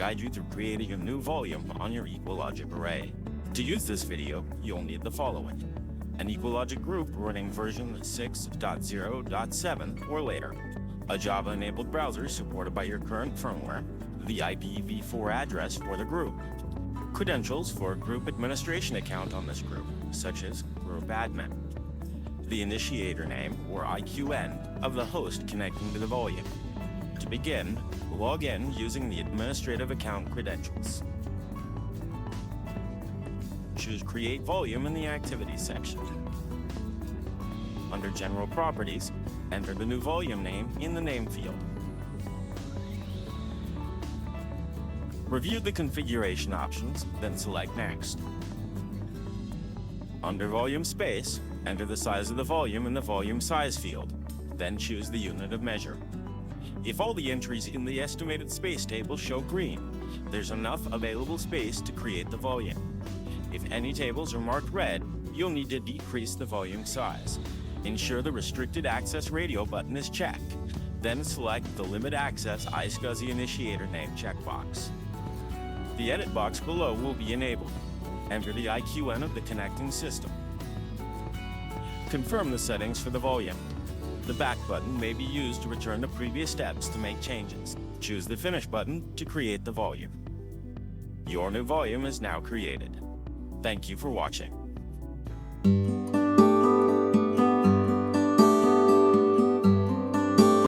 guide you through creating a new volume on your EqualLogic array. To use this video, you'll need the following: an EqualLogic Group running version 6.0.7 or later, a Java-enabled browser supported by your current firmware, the IPv4 address for the group, credentials for a group administration account on this group, such as group admin, the initiator name, or IQN, of the host connecting to the volume. To begin, log in using the administrative account credentials. Choose Create Volume in the Activities section. Under General Properties, enter the new volume name in the name field. Review the configuration options, then select Next. Under Volume Space, enter the size of the volume in the Volume Size field, then choose the unit of measure. If all the entries in the estimated space table show green, there's enough available space to create the volume. If any tables are marked red, you'll need to decrease the volume size. Ensure the Restricted Access Radio button is checked, then select the Limit Access iSCSI Initiator Name checkbox. The edit box below will be enabled. Enter the IQN of the connecting system. Confirm the settings for the volume. The back button may be used to return to previous steps to make changes. Choose the Finish button to create the volume. Your new volume is now created. Thank you for watching.